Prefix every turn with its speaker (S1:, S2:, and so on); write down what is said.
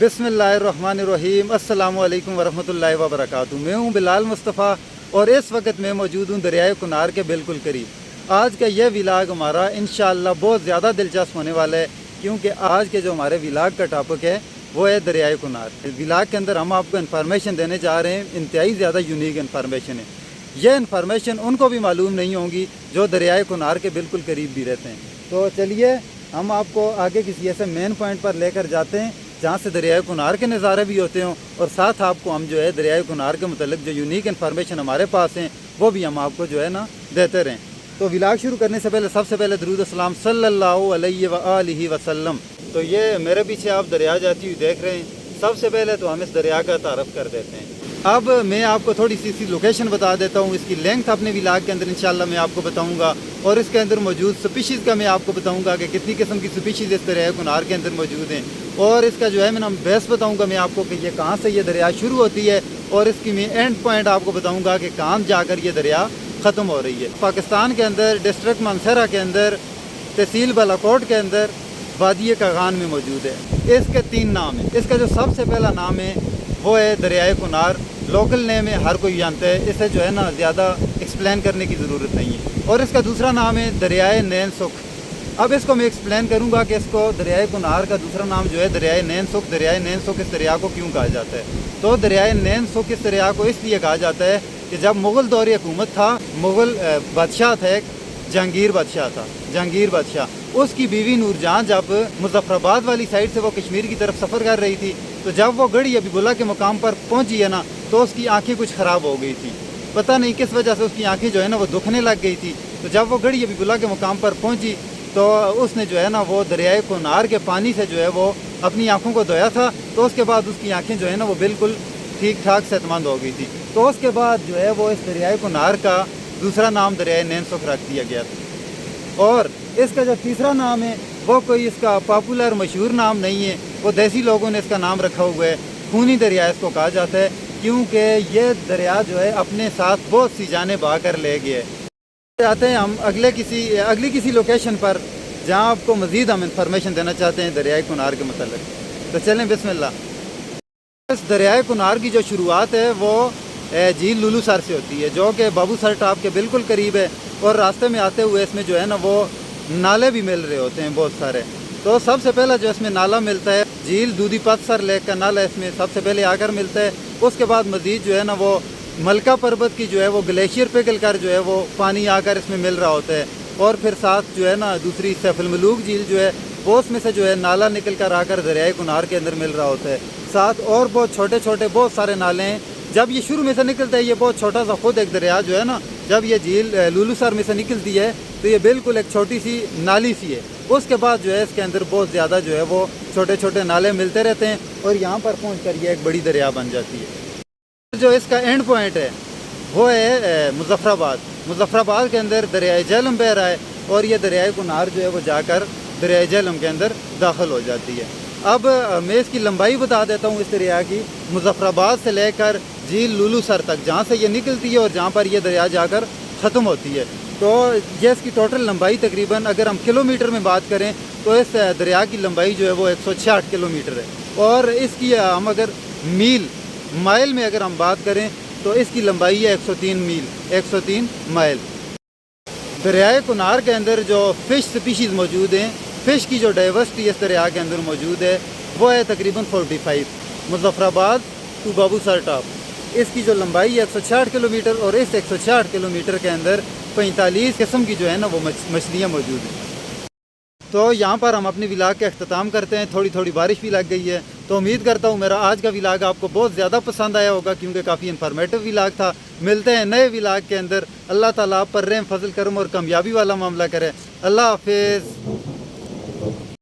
S1: बिस्मिल्लाहिर्रहमानिर्रहीम। अस्सलामु अलैकुम वरहमतुल्लाहि वबरकातुहू। मैं हूँ बिलाल मुस्तफ़ा और इस वक्त मैं मौजूद हूँ दरियाए कुनार के बिल्कुल करीब। आज का यह विलाग हमारा इंशाअल्लाह बहुत ज़्यादा दिलचस्प होने वाला है, क्योंकि आज के जो हमारे विलाग का टॉपिक है वो है दरियाए कुनार। विलाग के अंदर हम आपको इन्फॉर्मेशन देने जा रहे हैं, इंतहाई ज़्यादा यूनिक इन्फॉर्मेशन है। यह इन्फॉर्मेशन उनको भी मालूम नहीं होंगी जो दरियाए कुनार के बिल्कुल करीब भी रहते हैं। तो चलिए हम आपको आगे किसी ऐसे मेन पॉइंट पर लेकर जाते हैं जहाँ से दरियाए कुनार के नज़ारे भी होते हों, और साथ आपको हम जो है दरियाए कुनार के मुतल्लिक़ जो यूनिक इन्फॉर्मेशन हमारे पास हैं वो भी हम आपको जो है ना देते रहें। तो विलाग शुरू करने से पहले सबसे पहले दरूद सलाम सल्लल्लाहु अलैहि व आलिहि वसल्लम। तो ये मेरे पीछे आप दरिया जाती हुई देख रहे हैं। सबसे पहले तो हम इस दरिया का तारफ़ कर देते हैं। अब मैं आपको थोड़ी सी लोकेशन बता देता हूँ। इसकी लेंथ अपने विलाग के अंदर इंशाल्लाह मैं आपको बताऊँगा, और इसके अंदर मौजूद स्पीशीज़ का मैं आपको बताऊँगा कि कितनी किस्म की स्पीशीज़ इस दरिया कुनार के अंदर मौजूद हैं। और इसका जो है मैं बेस बताऊँगा मैं आपको कि ये कहाँ से ये दरिया शुरू होती है, और इसकी मैं एंड पॉइंट आपको बताऊँगा कि कहाँ जाकर ये दरिया ख़त्म हो रही है। पाकिस्तान के अंदर डिस्ट्रिक्ट मानसरा के अंदर तहसील बालाकोट के अंदर वादी कागान में मौजूद है। इसके 3 नाम हैं। इसका जो सबसे पहला नाम है वो है दरियाए कुनार। लोकल नेम है, हर कोई जानता है, इसे जो है ना ज़्यादा एक्सप्लेन करने की ज़रूरत नहीं है। और इसका दूसरा नाम है दरियाए नैन सुख। अब इसको मैं एक्सप्लेन करूँगा कि इसको दरियाए कुनार का दूसरा नाम जो है दरियाए नैन सुख। दरियाए नैन सुख इस दरिया को क्यों कहा जाता है? तो दरियाए नैन सुख इस दरिया को इसलिए कहा जाता है कि जब मुग़ल दौर हुकूमत था, मुग़ल बादशाह था, एक जहांगीर बादशाह था, जहांगीर बादशाह, उसकी बीवी नूरजहां जब मुजफ्फराबाद वाली साइड से वो कश्मीर की तरफ सफ़र कर रही थी, तो जब वो गढ़ी अबीबुल्ला के मुकाम पर पहुंची है ना, तो उसकी आंखें कुछ ख़राब हो गई थी। पता नहीं किस वजह से उसकी आंखें जो है ना वो दुखने लग गई थी। तो जब वो गढ़ी अबीबुल्ला के मुकाम पर पहुंची तो उसने जो है ना वो दरियाए कुनार के पानी से जो है वो अपनी आँखों को धोया था। तो उसके बाद उसकी आँखें जो है ना वो बिल्कुल ठीक ठाक सेहतमंद हो गई थी। तो उसके बाद जो है वो इस दरियाए कुनार का दूसरा नाम दरियाए नैन सुख रख दिया गया था। और इसका जो तीसरा नाम है वो कोई इसका पॉपुलर मशहूर नाम नहीं है, वो देसी लोगों ने इसका नाम रखा हुआ है। खूनी दरिया इसको कहा जाता है, क्योंकि ये दरिया जो है अपने साथ बहुत सी जानें बहा कर ले गए। आते हैं हम अगली किसी लोकेशन पर जहाँ आपको मज़ीद हम इंफॉर्मेशन देना चाहते हैं दरियाए कुनार के मतलब। तो चलें बिस्मिल्लाह। इस दरियाए कुनार की जो शुरुआत है वो झील लुलू सर से होती है, जो कि बाबू सर टॉप के बिल्कुल करीब है। और रास्ते में आते हुए इसमें जो है ना वो नाले भी मिल रहे होते हैं बहुत सारे। तो सबसे पहला जो इसमें नाला मिलता है झील दूधी पत्थर लेक का नाला इसमें सबसे पहले आकर मिलता है। उसके बाद मज़ीद जो है ना वो मलका पर्वत की जो है वो ग्लेशियर पिघल कर जो है वो पानी आकर इसमें मिल रहा होता है। और फिर साथ जो है ना दूसरी सैफुलमलूक झील जो है वो उसमें से जो है नाला निकल कर आकर दरियाए कुनार के अंदर मिल रहा होता है। साथ और बहुत छोटे छोटे बहुत सारे नाले हैं। जब ये शुरू में से निकलता है, ये बहुत छोटा सा खुद एक दरिया जो है ना, जब ये झील लुलू सर में से निकलती है तो ये बिल्कुल एक छोटी सी नाली सी है। उसके बाद जो है इसके अंदर बहुत ज़्यादा जो है वो छोटे छोटे नाले मिलते रहते हैं, और यहाँ पर पहुँच कर ये एक बड़ी दरिया बन जाती है। जो इसका एंड पॉइंट है वो है मुजफ्फराबाद। मुजफ्फराबाद के अंदर दरियाए झेलम बह रहा है, और ये दरियाए कुनार जो है वो जाकर दरियाए झेलम के अंदर दाखिल हो जाती है। अब मैं इसकी लंबाई बता देता हूँ इस दरिया की। मुजफ्फराबाद से लेकर झील लुलू सर तक जहाँ से ये निकलती है और जहाँ पर ये दरिया जाकर ख़त्म होती है, तो ये इसकी टोटल लंबाई तकरीबन अगर हम किलोमीटर में बात करें तो इस दरिया की लंबाई जो है वो 166 किलोमीटर है। और इसकी हम अगर माइल में अगर हम बात करें तो इसकी लंबाई है 103 मील, 103 माइल। दरियाए कुनार के अंदर जो फ़िश स्पीशीज़ मौजूद हैं, फ़िश की जो डाइवर्सिटी इस दरिया के अंदर मौजूद है वो है तकरीबन 45। Muzaffarabad to Babusar top इसकी जो लंबाई है 160 किलोमीटर, और इस 160 किलोमीटर के अंदर 45 किस्म की जो है ना वो मछलियाँ मौजूद हैं। तो यहाँ पर हम अपनी विलाग का अख्ताम करते हैं। थोड़ी थोड़ी बारिश भी लग गई है, तो उम्मीद करता हूँ मेरा आज का विलाग आपको बहुत ज़्यादा पसंद आया होगा, क्योंकि काफ़ी इन्फॉर्मेटिव विलाग था। मिलते हैं नए विलाग के अंदर। अल्लाह ताला आप पर रहम फजल करम और कामयाबी वाला मामला करे। अल्लाह हाफिज़।